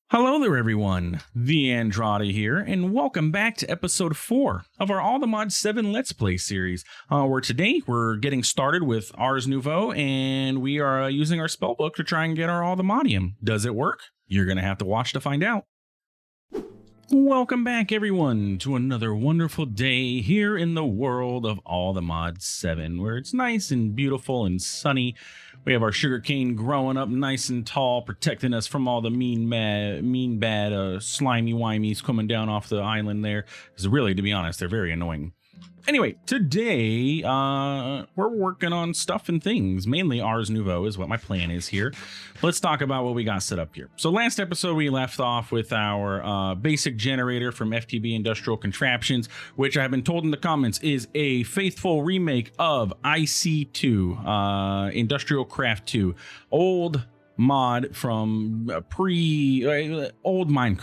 Hello there, everyone. TheAndrata here, and welcome back to episode 4 of our All the Mods 7 Let's Play series. Where today we're getting started with Ars Nouveau, and we are using our spellbook to try and get our All the Modium. Does it work? You're going to have to watch to find out. Welcome back, everyone, to another wonderful day here in the world of All the Mods 7, where it's nice and beautiful and sunny. We have our sugarcane growing up nice and tall, protecting us from all the mean, bad, slimy wimies coming down off the island there. Because really, to be honest, they're very annoying. Anyway, today we're working on stuff and things. Mainly Ars Nouveau is what my plan is here. Let's talk about what we got set up here. So last episode we left off with our basic generator from FTB Industrial Contraptions, which I've been told in the comments is a faithful remake of IC2, Industrial Craft 2, old mod from old modded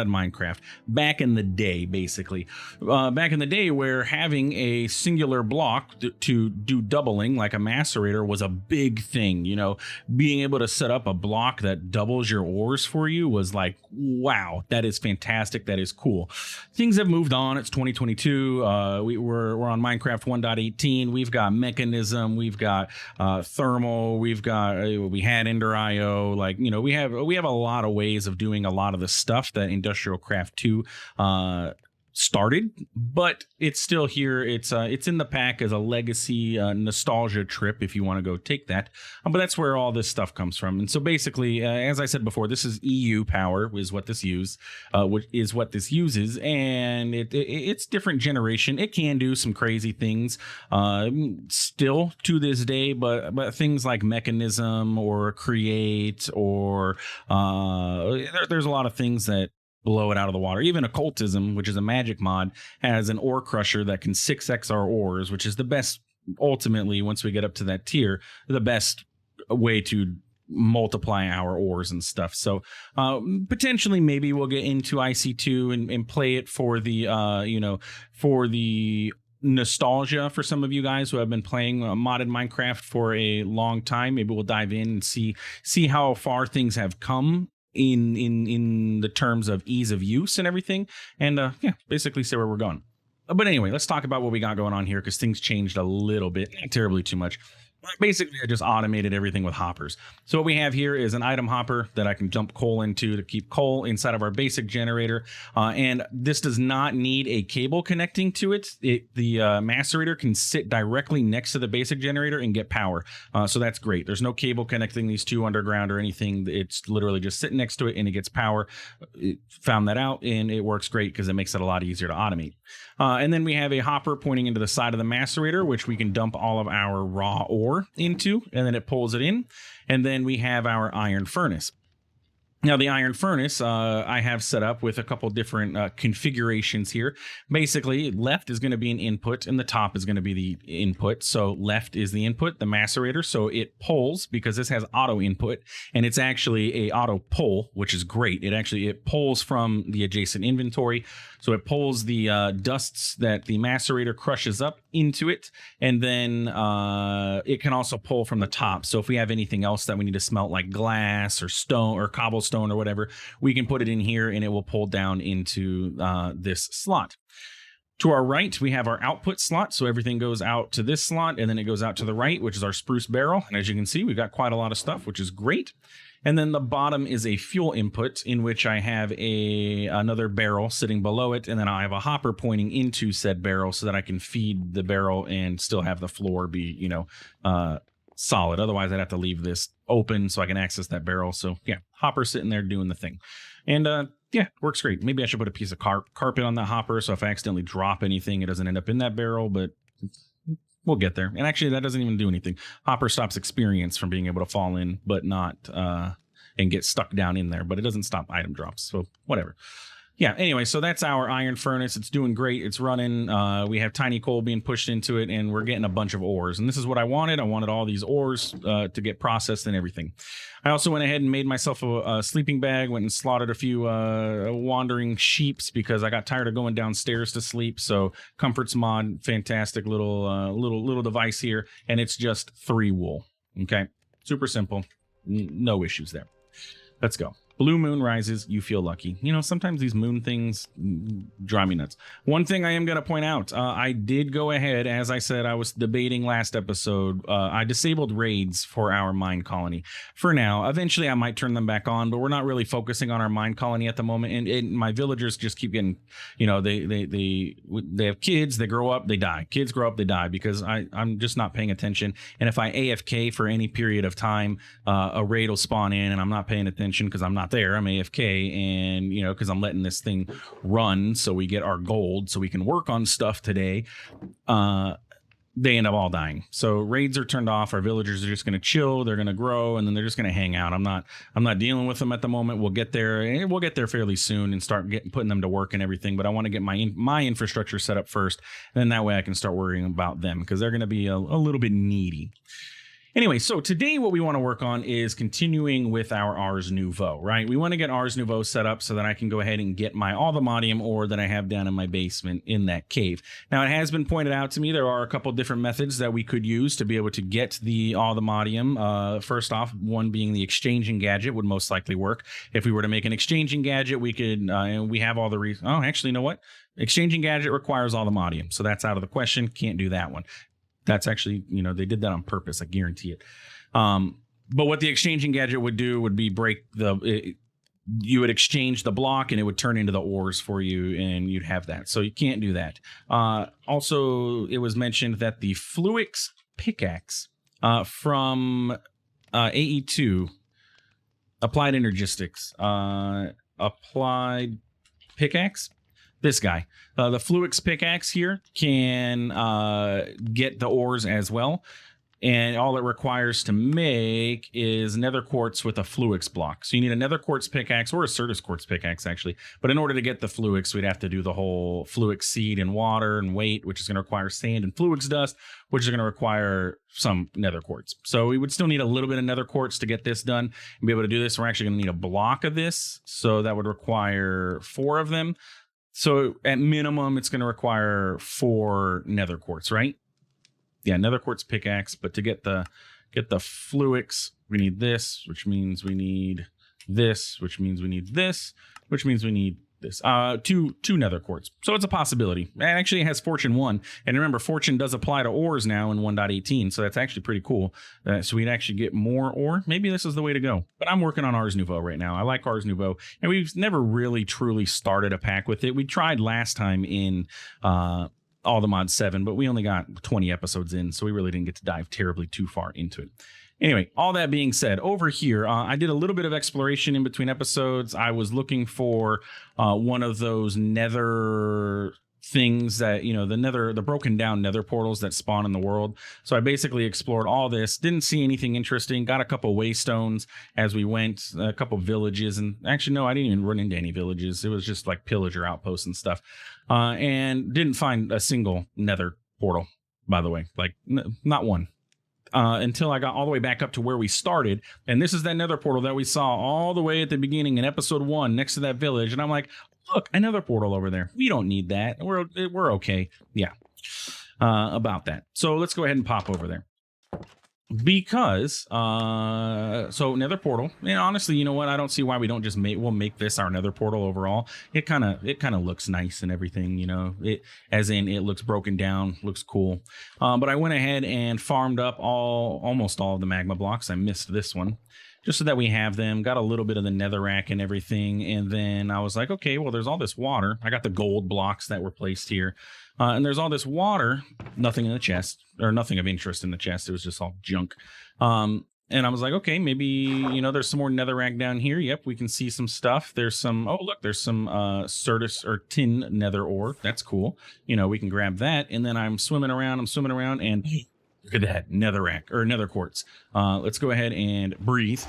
Minecraft back in the day, basically back in the day, where having a singular block to do doubling like a macerator was a big thing. You know, being able to set up a block that doubles your ores for you was like, wow, that is fantastic. That is cool. Things have moved on. It's 2022. We're on Minecraft 1.18. we've got mechanism, we've got thermal, we had IO. Like, you know, we have a lot of ways of doing a lot of the stuff that Industrial Craft 2 started, but it's still here. It's in the pack as a legacy nostalgia trip if you want to go take that. But that's where all this stuff comes from. And so basically, as I said before, this is EU power is what this uses, and it's different generation. It can do some crazy things still to this day, but things like mechanism or create or there's a lot of things that blow it out of the water. Even occultism, which is a magic mod, has an ore crusher that can 6x our ores, which is the best, ultimately, once we get up to that tier, the best way to multiply our ores and stuff. So potentially maybe we'll get into IC2 and play it for the for the nostalgia for some of you guys who have been playing modded Minecraft for a long time. Maybe we'll dive in and see how far things have come in the terms of ease of use and everything, and basically see where we're going. But anyway, let's talk about what we got going on here, because things changed a little bit, not terribly too much. Basically, I just automated everything with hoppers. So what we have here is an item hopper that I can dump coal into to keep coal inside of our basic generator. And this does not need a cable connecting to it. The macerator can sit directly next to the basic generator and get power. So that's great. There's no cable connecting these two underground or anything. It's literally just sitting next to it and it gets power. It found that out, and it works great because it makes it a lot easier to automate. And then we have a hopper pointing into the side of the macerator, which we can dump all of our raw ore into, and then it pulls it in. And then we have our iron furnace. Now, the iron furnace I have set up with a couple different configurations here. Basically, left is going to be an input and the top is going to be the input. So left is the input, the macerator. So it pulls, because this has auto input, and it's actually a auto pull, which is great. It pulls from the adjacent inventory. So it pulls the dusts that the macerator crushes up into it, and then it can also pull from the top. So if we have anything else that we need to smelt, like glass or stone or cobblestone or whatever, we can put it in here and it will pull down into this slot. To our right, we have our output slot. So everything goes out to this slot, and then it goes out to the right, which is our spruce barrel. And as you can see, we've got quite a lot of stuff, which is great. And then the bottom is a fuel input, in which I have another barrel sitting below it. And then I have a hopper pointing into said barrel so that I can feed the barrel and still have the floor be, solid. Otherwise, I'd have to leave this open so I can access that barrel. So yeah, hopper sitting there doing the thing. And works great. Maybe I should put a piece of carpet on that hopper, so if I accidentally drop anything, it doesn't end up in that barrel, but we'll get there. And actually, that doesn't even do anything. Hopper stops experience from being able to fall in, but not and get stuck down in there. But it doesn't stop item drops. So whatever. Yeah, anyway, so that's our iron furnace. It's doing great. It's running. We have tiny coal being pushed into it, and we're getting a bunch of ores. And this is what I wanted. I wanted all these ores to get processed and everything. I also went ahead and made myself a sleeping bag, went and slaughtered a few wandering sheeps because I got tired of going downstairs to sleep. So Comforts mod, fantastic little device here, and it's just 3 wool. Okay, super simple. No issues there. Let's go. Blue moon rises, you feel lucky. You know, sometimes these moon things drive me nuts. One thing I am going to point out, I did go ahead, as I said, I was debating last episode. I disabled raids for our mine colony for now. Eventually, I might turn them back on, but we're not really focusing on our mine colony at the moment. And my villagers just keep getting, you know, they have kids, they grow up, they die. Kids grow up, they die, because I'm just not paying attention. And if I AFK for any period of time, a raid will spawn in, and I'm not paying attention because I'm not there. I'm AFK, and you know, because I'm letting this thing run so we get our gold so we can work on stuff today. They end up all dying. So raids are turned off. Our villagers are just going to chill. They're going to grow, and then they're just going to hang out. I'm not dealing with them at the moment. We'll get there, and we'll get there fairly soon and start putting them to work and everything. But I want to get my infrastructure set up first, and then that way I can start worrying about them, because they're going to be a little bit needy. Anyway, so today what we want to work on is continuing with our Ars Nouveau, right? We want to get Ars Nouveau set up so that I can go ahead and get all the modium ore that I have down in my basement in that cave. Now, it has been pointed out to me there are a couple different methods that we could use to be able to get all the modium. First off, one being the exchanging gadget would most likely work. If we were to make an exchanging gadget, we could, and we have all the reasons. Oh, actually, you know what? Exchanging gadget requires all the modium, so that's out of the question. Can't do that one. That's actually, you know, they did that on purpose. I guarantee it. But what the exchanging gadget would do would be you would exchange the block and it would turn into the ores for you, and you'd have that. So you can't do that. Also, it was mentioned that the Fluix pickaxe from AE2, Applied Energistics, Applied Pickaxe, this guy, the Fluix pickaxe here can get the ores as well, and all it requires to make is nether quartz with a Fluix block. So you need a nether quartz pickaxe, or a Certus quartz pickaxe actually, but in order to get the Fluix, we'd have to do the whole Fluix seed and water and weight, which is going to require sand and Fluix dust, which is going to require some nether quartz. So we would still need a little bit of nether quartz to get this done and be able to do this. We're actually going to need a block of this, so that would require 4 of them. So at minimum, it's going to require 4 nether quartz, right? Yeah, nether quartz pickaxe. But to get the Fluix, we need this, which means we need this, which means we need this, which means we need this. Two nether quartz. So it's a possibility. It actually has Fortune 1. And remember, Fortune does apply to ores now in 1.18. So that's actually pretty cool. So we'd actually get more ore. Maybe this is the way to go. But I'm working on Ars Nouveau right now. I like Ars Nouveau. And we've never really truly started a pack with it. We tried last time in All the Mod 7, but we only got 20 episodes in. So we really didn't get to dive terribly too far into it. Anyway, all that being said, over here, I did a little bit of exploration in between episodes. I was looking for one of those nether things that, you know, the broken down nether portals that spawn in the world. So I basically explored all this, didn't see anything interesting, got a couple waystones as we went, a couple villages, and actually, no, I didn't even run into any villages. It was just like pillager outposts and stuff, and didn't find a single nether portal, by the way, like not one. Until I got all the way back up to where we started. And this is that nether portal that we saw all the way at the beginning in episode 1 next to that village. And I'm like, look, another portal over there. We don't need that. We're okay. Yeah, about that. So let's go ahead and pop over there. Because so nether portal, and honestly, you know what, I don't see why we don't just we'll make this our nether portal overall. It kind of looks nice and everything, you know, it looks broken down, looks cool. But I went ahead and farmed up almost all of the magma blocks. I missed this one, just so that we have them. Got a little bit of the netherrack and everything, and then I was like, okay, well, there's all this water. I got the gold blocks that were placed here. And there's all this water, nothing in the chest, or nothing of interest in the chest. It was just all junk. And I was like, okay, maybe, you know, there's some more netherrack down here. Yep, we can see some stuff. There's some, oh, look, there's some Certus or tin nether ore. That's cool. You know, we can grab that. And then I'm swimming around, and look at that, netherrack, or nether quartz. Let's go ahead and breathe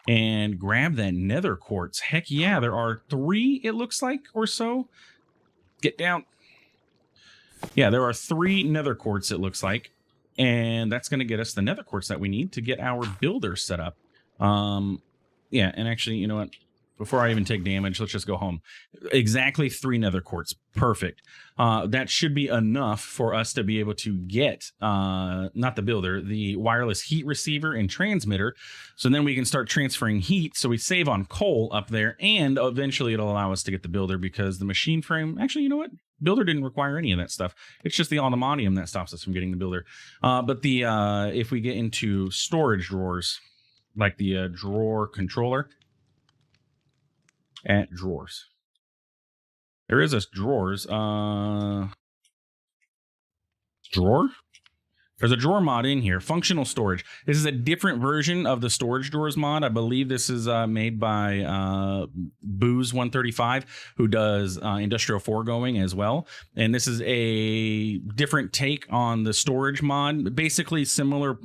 and grab that nether quartz. Heck yeah, there are 3, it looks like, or so. Get down. Yeah, there are 3 nether quartz, it looks like. And that's going to get us the nether quartz that we need to get our builder set up. Yeah, and actually, you know what? before I even take damage, let's just go home. Exactly 3 nether quartz. Perfect. That should be enough for us to be able to get, not the builder, the wireless heat receiver and transmitter. So then we can start transferring heat. So we save on coal up there, and eventually it'll allow us to get the builder, because the machine frame, actually, you know what? Builder didn't require any of that stuff. It's just the aluminium that stops us from getting the builder. But the if we get into storage drawers, like the drawer controller, at drawers, there is a drawers drawer. There's a drawer mod in here, functional storage. This is a different version of the storage drawers mod. I believe this is made by Booze135, who does Industrial Foregoing as well. And this is a different take on the storage mod. Basically similar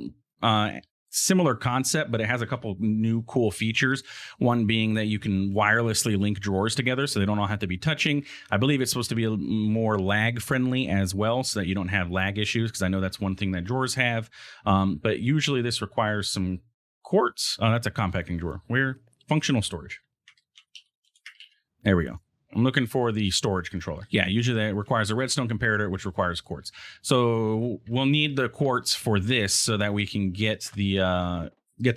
concept, but it has a couple new cool features. One being that you can wirelessly link drawers together so they don't all have to be touching. I believe it's supposed to be more lag friendly as well, so that you don't have lag issues, because I know that's one thing that drawers have. But usually this requires some quartz. That's a compacting drawer. Where functional storage. There we go. I'm looking for the storage controller. Yeah, usually that requires a redstone comparator, which requires quartz. So we'll need the quartz for this so that we can get the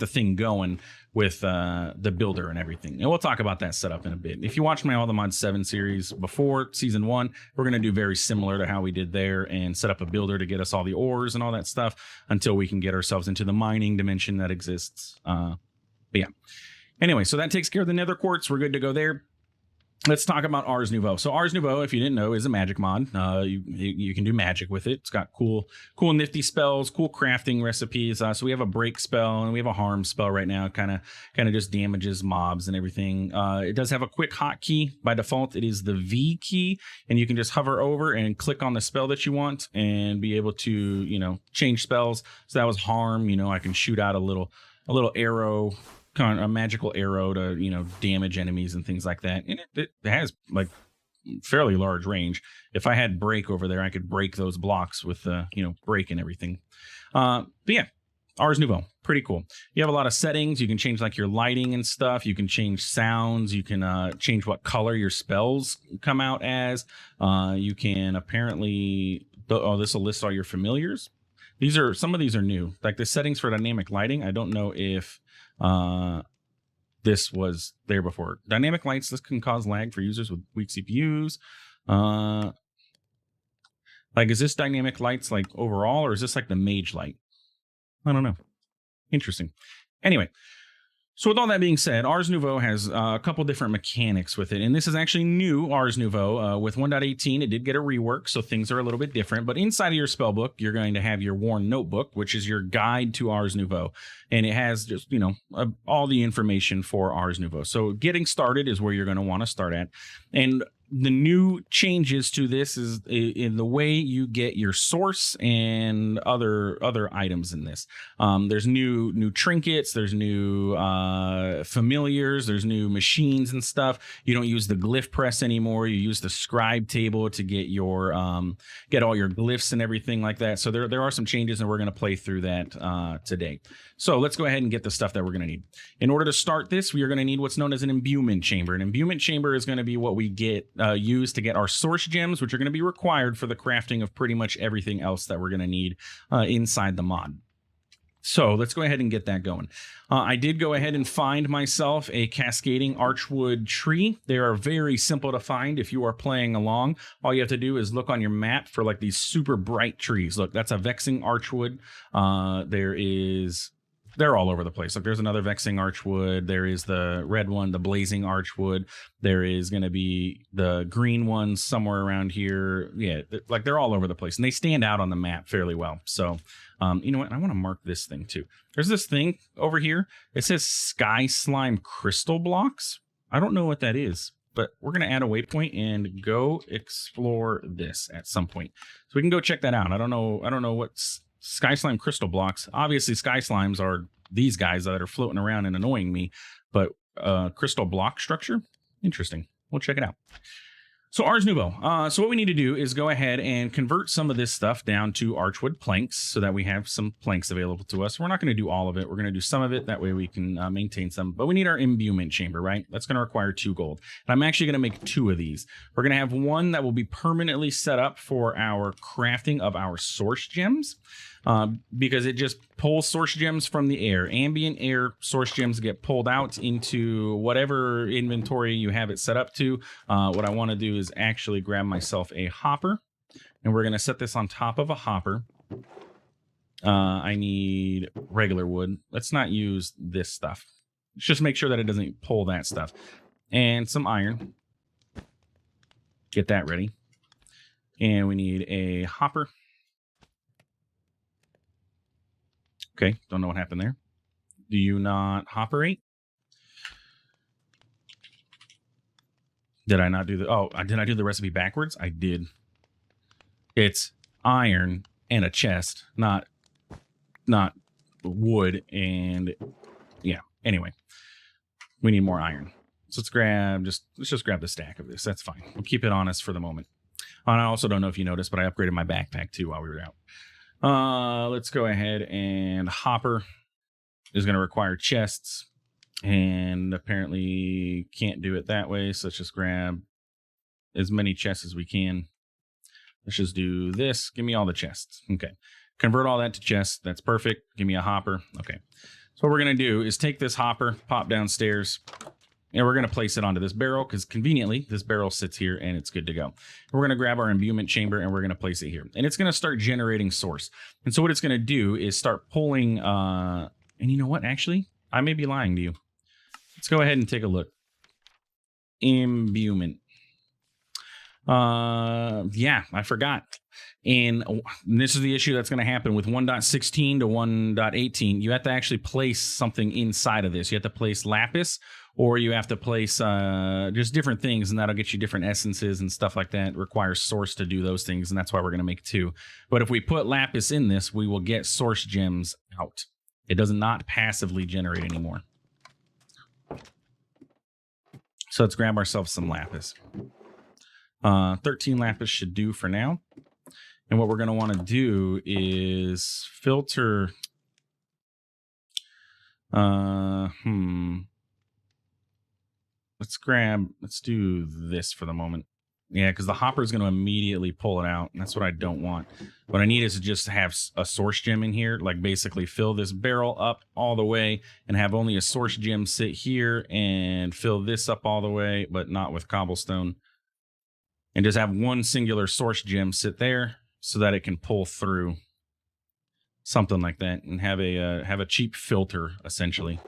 thing going with the builder and everything. And we'll talk about that setup in a bit. If you watched my All the Mods 7 series before season 1, we're going to do very similar to how we did there and set up a builder to get us all the ores and all that stuff until we can get ourselves into the mining dimension that exists. But yeah. Anyway, so that takes care of the nether quartz. We're good to go there. Let's talk about Ars Nouveau. So Ars Nouveau, if you didn't know, is a magic mod. You can do magic with it. It's got cool nifty spells, cool crafting recipes. So we have a break spell and we have a harm spell right now. Kind of just damages mobs and everything. It does have a quick hotkey. By default, it is the V key, and you can just hover over and click on the spell that you want and be able to, change spells. So that was harm. I can shoot out a little arrow, a magical arrow to damage enemies and things like that, and it has like fairly large range. If I had break over there, I could break those blocks with break and everything. But yeah, Ars Nouveau, pretty cool. You have a lot of settings. You can change like your lighting and stuff. You can change sounds. You can change what color your spells come out as. You can apparently this will list all your familiars. Some of these are new, like the settings for dynamic lighting. I don't know if this was there before. Dynamic lights, this can cause lag for users with weak CPUs. Like, is this dynamic lights like overall, or is this like the mage light? I don't know. Interesting. Anyway, so with all that being said, Ars Nouveau has a couple different mechanics with it. And this is actually new Ars Nouveau. With 1.18, it did get a rework, so things are a little bit different. But inside of your spellbook, you're going to have your worn notebook, which is your guide to Ars Nouveau. And it has just, all the information for Ars Nouveau. So getting started is where you're going to want to start at. And the new changes to this is in the way you get your source and other items in this. There's new trinkets, there's new familiars, there's new machines and stuff. You don't use the glyph press anymore. You use the scribe table to get your get all your glyphs and everything like that. So there are some changes, and we're going to play through that today. So let's go ahead and get the stuff that we're going to need. In order to start this, we are going to need what's known as an imbuement chamber. An imbuement chamber is going to be what we get use to get our source gems, which are going to be required for the crafting of pretty much everything else that we're going to need inside the mod. So let's go ahead and get that going. I did go ahead and find myself a cascading archwood tree. They are very simple to find if you are playing along. All you have to do is look on your map for like these super bright trees. Look, that's a vexing archwood. They're all over the place. Like, there's another vexing archwood. There is the red one, the blazing archwood. There is going to be the green ones somewhere around here. Yeah, like they're all over the place, and they stand out on the map fairly well. So, you know what? I want to mark this thing too. There's this thing over here. It says sky slime crystal blocks. I don't know what that is, but we're going to add a waypoint and go explore this at some point. So we can go check that out. I don't know what's sky slime crystal blocks. Obviously, sky slimes are these guys that are floating around and annoying me, but crystal block structure, interesting. We'll check it out. So Ars Nouveau. So what we need to do is go ahead and convert some of this stuff down to archwood planks so that we have some planks available to us. We're not going to do all of it. We're going to do some of it. That way we can maintain some. But we need our imbuement chamber, right? That's going to require 2 gold. And I'm actually going to make 2 of these. We're going to have one that will be permanently set up for our crafting of our source gems. Because it just pulls source gems from the air. Ambient air source gems get pulled out into whatever inventory you have it set up to. What I want to do is actually grab myself a hopper, and we're going to set this on top of a hopper. I need regular wood. Let's not use this stuff. Let's just make sure that it doesn't pull that stuff. And some iron. Get that ready. And we need a hopper. Okay, don't know what happened there. Do you not hopperate? Did I not do the... Oh, did I do the recipe backwards? I did. It's iron and a chest, not wood and... Yeah, anyway. We need more iron. So let's just grab the stack of this. That's fine. We'll keep it on us for the moment. And I also don't know if you noticed, but I upgraded my backpack too while we were out. Let's go ahead and hopper is going to require chests, and apparently can't do it that way. So let's just grab as many chests as we can. Let's just do this. Give me all the chests. Okay. Convert all that to chests. That's perfect. Give me a hopper. Okay. So what we're going to do is take this hopper, pop downstairs, and we're going to place it onto this barrel because conveniently this barrel sits here and it's good to go. We're going to grab our imbuement chamber and we're going to place it here. And it's going to start generating source. And so what it's going to do is start pulling... and you know what? Actually, I may be lying to you. Let's go ahead and take a look. Imbuement. Yeah, I forgot. And this is the issue that's going to happen with 1.16 to 1.18. You have to actually place something inside of this. You have to place lapis, or you have to place just different things, and that'll get you different essences and stuff like that. It requires source to do those things, and that's why we're going to make 2. But if we put lapis in this, we will get source gems out. It does not passively generate anymore. So let's grab ourselves some lapis. 13 lapis should do for now. And what we're going to want to do is filter. Let's do this for the moment. Yeah, because the hopper is going to immediately pull it out. And that's what I don't want. What I need is to just have a source gem in here. Like basically fill this barrel up all the way and have only a source gem sit here and fill this up all the way, but not with cobblestone. And just have one singular source gem sit there so that it can pull through. Something like that. And have a cheap filter, essentially.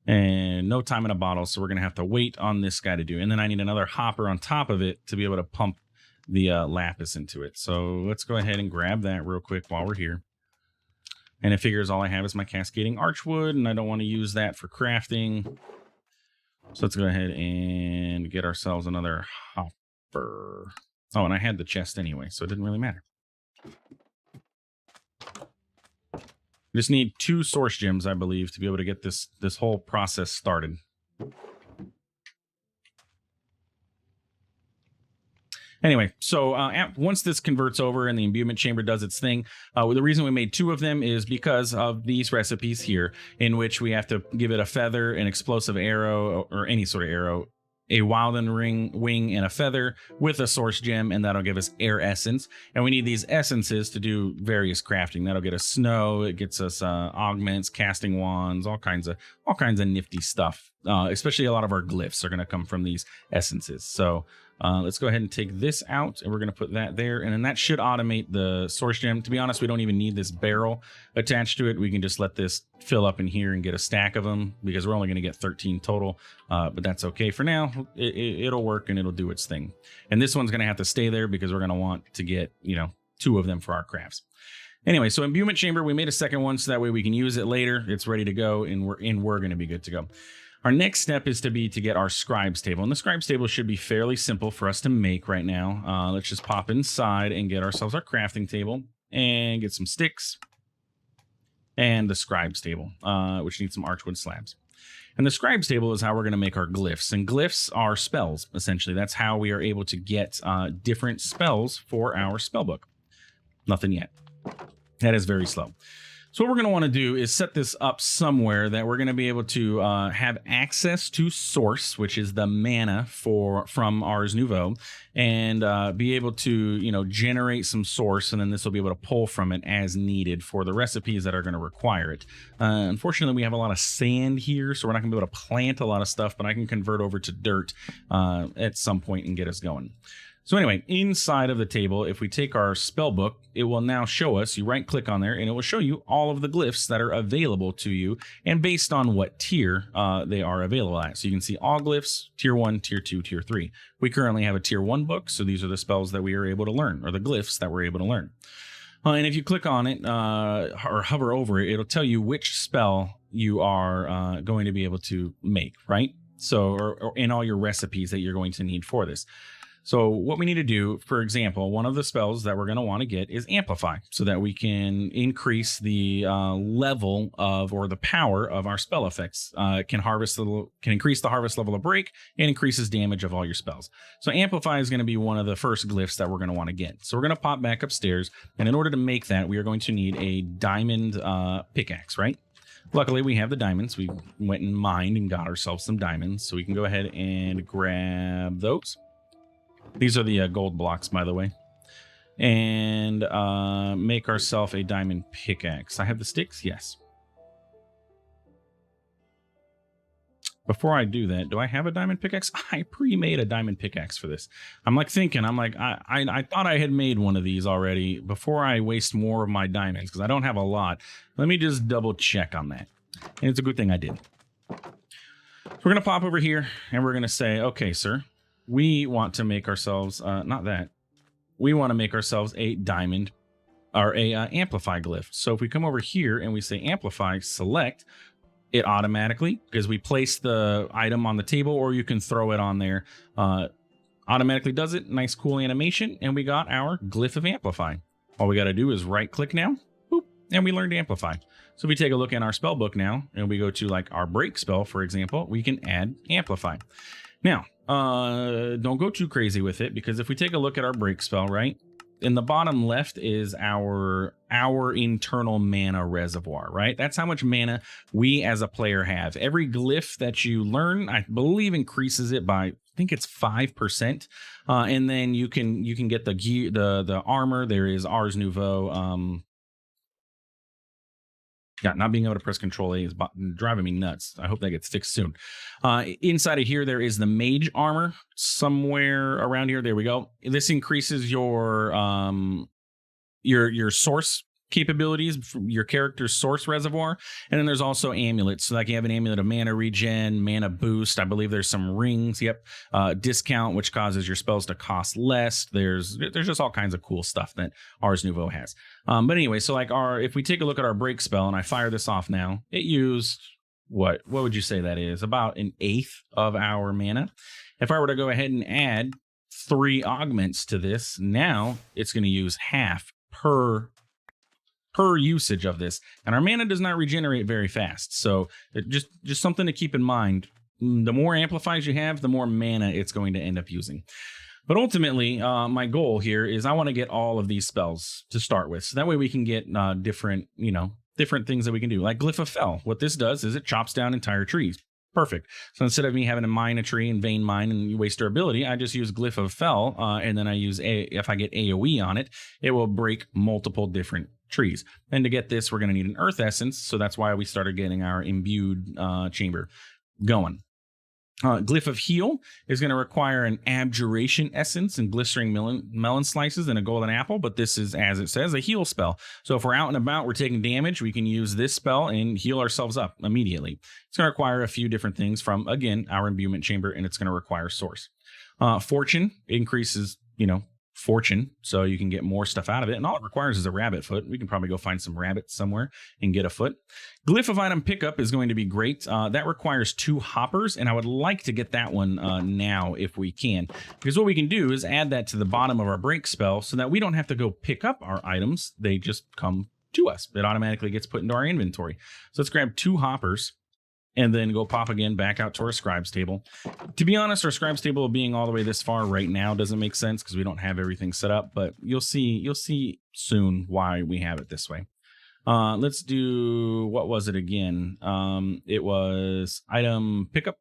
And no time in a bottle, so we're going to have to wait on this guy to do. And then I need another hopper on top of it to be able to pump the lapis into it. So let's go ahead and grab that real quick while we're here. And it figures all I have is my cascading archwood, and I don't want to use that for crafting. So let's go ahead and get ourselves another hopper. Oh, and I had the chest anyway, so it didn't really matter. We just need 2 source gems, I believe, to be able to get this whole process started. Anyway, so once this converts over and the imbuement chamber does its thing, the reason we made 2 of them is because of these recipes here, in which we have to give it a feather, an explosive arrow, or any sort of arrow, a wilden wing, and a feather with a source gem, and that'll give us air essence. And we need these essences to do various crafting. That'll get us snow. It gets us augments, casting wands, all kinds of nifty stuff. Especially a lot of our glyphs are going to come from these essences. So let's go ahead and take this out, and we're going to put that there, and then that should automate the source gem. To be honest, we don't even need this barrel attached to it. We can just let this fill up in here and get a stack of them, because we're only going to get 13 total, but that's okay for now. It'll work and it'll do its thing. And this one's going to have to stay there because we're going to want to get 2 of them for our crafts. Anyway, so imbuement chamber, we made a second one so that way we can use it later. It's ready to go, and we're going to be good to go. Our next step is to get our scribes table. And the scribes table should be fairly simple for us to make right now. Let's just pop inside and get ourselves our crafting table and get some sticks and the scribes table, which needs some archwood slabs. And the scribes table is how we're going to make our glyphs. And glyphs are spells, essentially. That's how we are able to get different spells for our spellbook. Nothing yet. That is very slow. So what we're going to want to do is set this up somewhere that we're going to be able to have access to source, which is the mana from Ars Nouveau, and be able to, generate some source, and then this will be able to pull from it as needed for the recipes that are going to require it. Unfortunately, we have a lot of sand here, so we're not going to be able to plant a lot of stuff, but I can convert over to dirt at some point and get us going. So anyway, inside of the table, if we take our spell book, it will now show us, you right click on there, and it will show you all of the glyphs that are available to you and based on what tier they are available at. So you can see all glyphs, tier 1, tier 2, tier 3. We currently have a tier 1 book, so these are the spells that we are able to learn, or the glyphs that we're able to learn. And if you click on it or hover over it, it'll tell you which spell you are going to be able to make, right? So, or in all your recipes that you're going to need for this. So what we need to do, for example, one of the spells that we're going to want to get is Amplify, so that we can increase the level of, or the power of our spell effects. Can increase the harvest level of break and increases damage of all your spells. So Amplify is going to be one of the first glyphs that we're going to want to get. So we're going to pop back upstairs, and in order to make that, we are going to need a diamond pickaxe, right? Luckily, we have the diamonds. We went and mined and got ourselves some diamonds, so we can go ahead and grab those. These are the gold blocks, by the way. And make ourselves a diamond pickaxe. I have the sticks? Yes. Before I do that, do I have a diamond pickaxe? I pre-made a diamond pickaxe for this. I'm like, I thought I had made one of these already before I waste more of my diamonds, because I don't have a lot. Let me just double check on that. And it's a good thing I did. So we're going to pop over here, and we're going to say, okay, sir. We want to make ourselves, we want to make ourselves a diamond or a amplify glyph. So if we come over here and we say amplify, select it automatically, because we place the item on the table, or you can throw it on there. Automatically does it. Nice, cool animation. And we got our glyph of amplify. All we got to do is right click now, boop, and we learned amplify. So if we take a look in our spell book now, and we go to like our break spell, for example, we can add amplify. Now, don't go too crazy with it, because if we take a look at our break spell, right, in the bottom left is our internal mana reservoir, right? That's how much mana we as a player have. Every glyph that you learn, I believe, increases it by, I think it's 5%. And then you can get the gear, the armor. There is Ars Nouveau. Yeah, not being able to press Control A is driving me nuts. I hope that gets fixed soon. Inside of here, there is the mage armor somewhere around here. There we go. This increases your source capabilities, your character's source reservoir. And then there's also amulets. So like you have an amulet of mana regen, mana boost. I believe there's some rings. Yep. Discount, which causes your spells to cost less. There's just all kinds of cool stuff that Ars Nouveau has. But anyway, so like if we take a look at our break spell and I fire this off now, it used what would you say that is? About 1/8 of our mana. If I were to go ahead and add 3 augments to this, now it's going to use half per usage of this, and our mana does not regenerate very fast. So just something to keep in mind. The more amplifies you have, the more mana it's going to end up using. But ultimately, my goal here is I want to get all of these spells to start with, so that way we can get different things that we can do. Like Glyph of Fell. What this does is it chops down entire trees. Perfect. So instead of me having to mine a tree and vein mine and waste durability, I just use Glyph of Fell, and then I use if I get AoE on it, it will break multiple different trees. And to get this, we're going to need an earth essence, so that's why we started getting our imbued chamber going. Glyph of Heal is going to require an abjuration essence and glistering melon slices and a golden apple, but this is, as it says, a heal spell. So if we're out and about, we're taking damage, we can use this spell and heal ourselves up immediately. It's going to require a few different things from, again, our imbuement chamber, and it's going to require source. Fortune increases, fortune, so you can get more stuff out of it, and all it requires is a rabbit foot. We can probably go find some rabbits somewhere and get a foot. Glyph of Item Pickup is going to be great. That requires 2 hoppers, and I would like to get that one now if we can, because what we can do is add that to the bottom of our break spell so that we don't have to go pick up our items. They just come to us. It automatically gets put into our inventory. So let's grab 2 hoppers. and then go pop again back out to our scribes table. To be honest, our scribes table being all the way this far right now doesn't make sense because we don't have everything set up, but you'll see soon why we have it this way. Let's do, what was it again? It was item pickup.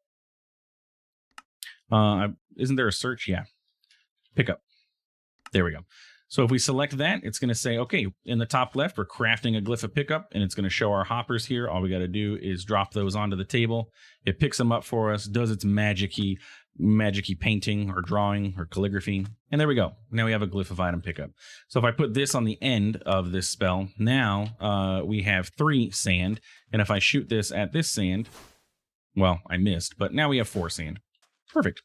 Isn't there a search? Yeah. Pickup. There we go. So if we select that, it's going to say, okay, in the top left, we're crafting a glyph of pickup, and it's going to show our hoppers here. All we got to do is drop those onto the table. It picks them up for us, does its magic-y painting or drawing or calligraphy. And there we go. Now we have a glyph of item pickup. So if I put this on the end of this spell, now we have 3 sand. And if I shoot this at this sand, well, I missed, but now we have 4 sand. Perfect.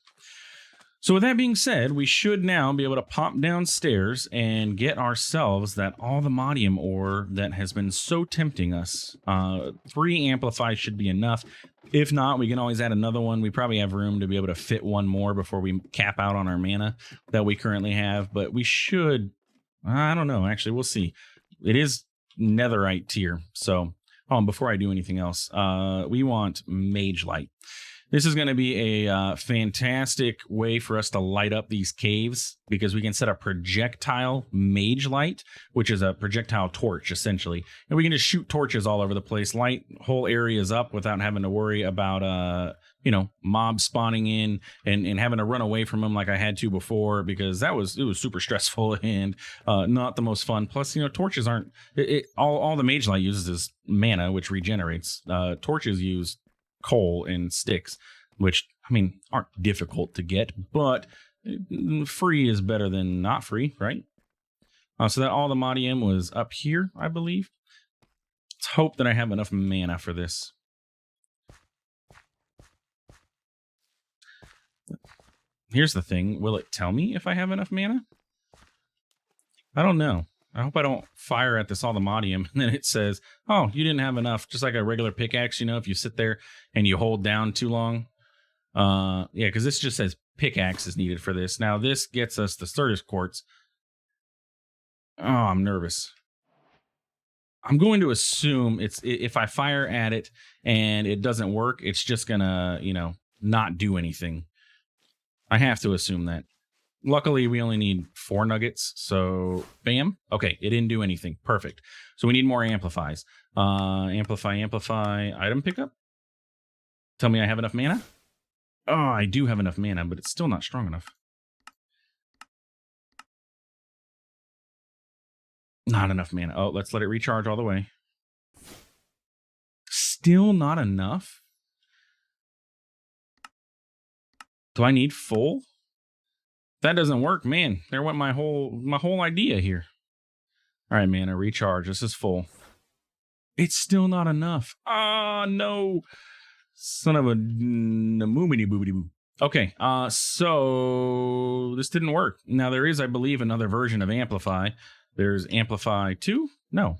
So with that being said, we should now be able to pop downstairs and get ourselves that Allthemodium ore that has been so tempting us. 3 amplify should be enough. If not, we can always add another one. We probably have room to be able to fit one more before we cap out on our mana that we currently have. But we should, I don't know, actually, we'll see. It is netherite tier. So, before I do anything else, we want Mage Light. This is going to be a fantastic way for us to light up these caves because we can set a projectile mage light, which is a projectile torch, essentially. And we can just shoot torches all over the place, light whole areas up without having to worry about, mobs spawning in and having to run away from them like I had to before because it was super stressful and not the most fun. Plus, torches aren't... all the mage light uses is mana, which regenerates. Torches use coal and sticks, which aren't difficult to get, but free is better than not free, right? So that Allthemodium was up here, I believe. Let's hope that I have enough mana for this. Here's the thing, will it tell me if I have enough mana? I don't know. I hope I don't fire at this Allthemodium and then it says, oh, you didn't have enough. Just like a regular pickaxe, if you sit there and you hold down too long. Yeah, because this just says pickaxe is needed for this. Now this gets us the Certus Quartz. Oh, I'm nervous. I'm going to assume if I fire at it and it doesn't work, it's just gonna, not do anything. I have to assume that. Luckily, we only need 4 nuggets, so bam. Okay, it didn't do anything. Perfect. So we need more amplifies. Amplify, item pickup. Tell me I have enough mana. Oh, I do have enough mana, but it's still not strong enough. Not enough mana. Oh, let's let it recharge all the way. Still not enough? Do I need full? That doesn't work, man. There went my whole idea here. All right, man, a recharge. This is full. It's still not enough. Ah, no. Son of a moomity boobity boo. Okay, so this didn't work. Now there is, I believe, another version of Amplify. There's Amplify 2? No.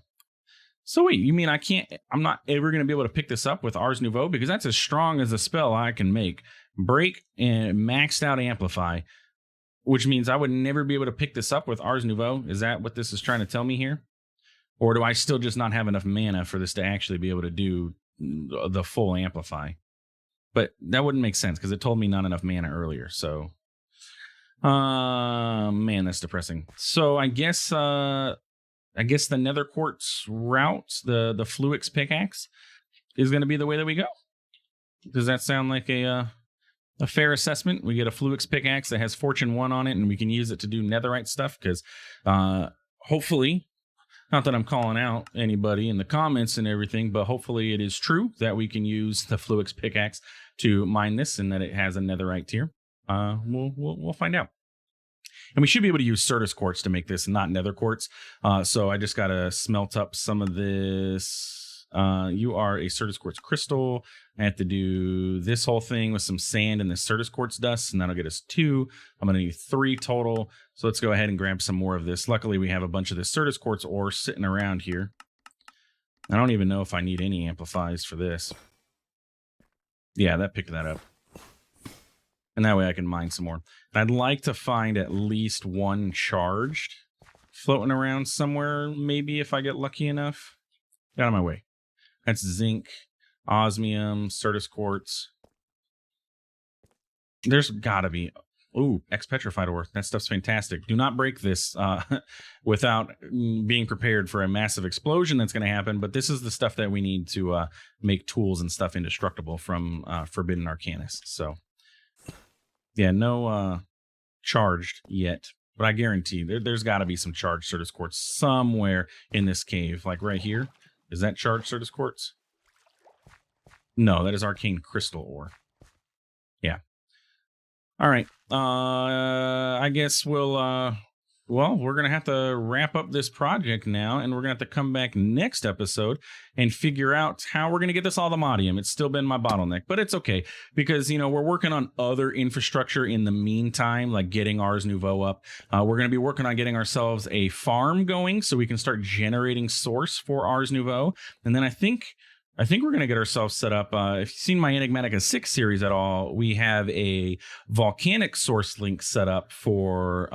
So wait, you mean I'm not ever going to be able to pick this up with Ars Nouveau? Because that's as strong as a spell I can make. Break and maxed out Amplify. Which means I would never be able to pick this up with Ars Nouveau. Is that what this is trying to tell me here? Or do I still just not have enough mana for this to actually be able to do the full Amplify? But that wouldn't make sense because it told me not enough mana earlier. So, man, that's depressing. So I guess the Nether Quartz route, the Fluix pickaxe, is going to be the way that we go. Does that sound like a fair assessment? We get a Fluix pickaxe that has Fortune 1 on it, and we can use it to do netherite stuff because hopefully, not that I'm calling out anybody in the comments and everything, but hopefully it is true that we can use the Fluix pickaxe to mine this and that it has a netherite tier. We'll find out. And we should be able to use Certus Quartz to make this, not Nether Quartz. So I just got to smelt up some of this. You are a Certus Quartz crystal. I have to do this whole thing with some sand and the Certus Quartz dust, and that'll get us 2. I'm going to need 3 total. So let's go ahead and grab some more of this. Luckily, we have a bunch of this Certus Quartz ore sitting around here. I don't even know if I need any amplifies for this. Yeah, that picked that up. And that way I can mine some more. And I'd like to find at least 1 charged floating around somewhere, maybe if I get lucky enough. Get out of my way. That's zinc. Osmium, Certus quartz. There's gotta be. Ooh, ex-petrified ore. That stuff's fantastic. Do not break this without being prepared for a massive explosion that's going to happen. But this is the stuff that we need to make tools and stuff indestructible from Forbidden Arcanists. So, yeah, no charged yet. But I guarantee there's got to be some charged Certus quartz somewhere in this cave. Like right here. Is that charged Certus quartz? No, that is arcane crystal ore. Yeah. All right. I guess well, we're going to have to wrap up this project now, and we're going to have to come back next episode and figure out how we're going to get this all to Modium. It's still been my bottleneck, but it's okay because, you know, we're working on other infrastructure in the meantime, like getting Ars Nouveau up. We're going to be working on getting ourselves a farm going so we can start generating source for Ars Nouveau. And then I think we're going to get ourselves set up. If you've seen my Enigmatica 6 series at all, we have a volcanic source link set up for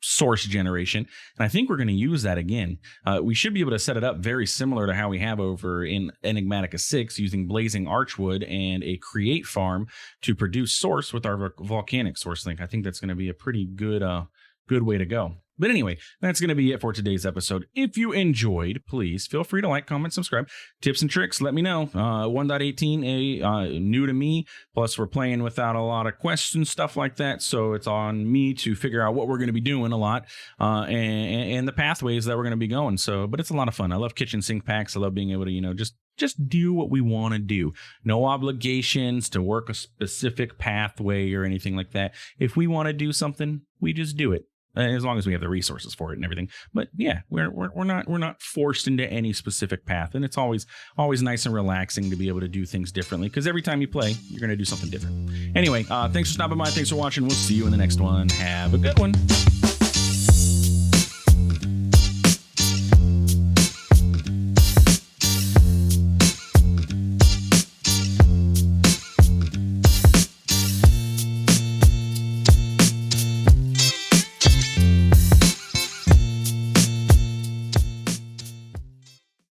source generation. And I think we're going to use that again. We should be able to set it up very similar to how we have over in Enigmatica 6 using blazing archwood and a create farm to produce source with our volcanic source link. I think that's going to be a pretty good way to go. But anyway, that's going to be it for today's episode. If you enjoyed, please feel free to like, comment, subscribe. Tips and tricks, let me know. 1.18, new to me. Plus, we're playing without a lot of questions, stuff like that. So it's on me to figure out what we're going to be doing a lot and the pathways that we're going to be going. So, but it's a lot of fun. I love kitchen sink packs. I love being able to, you know, just do what we want to do. No obligations to work a specific pathway or anything like that. If we want to do something, we just do it. As long as we have the resources for it and everything. But yeah, we're not forced into any specific path, and it's always nice and relaxing to be able to do things differently, because every time you play, you're going to do something different. Anyway, thanks for stopping by. Thanks for watching. We'll see you in the next one. Have a good one.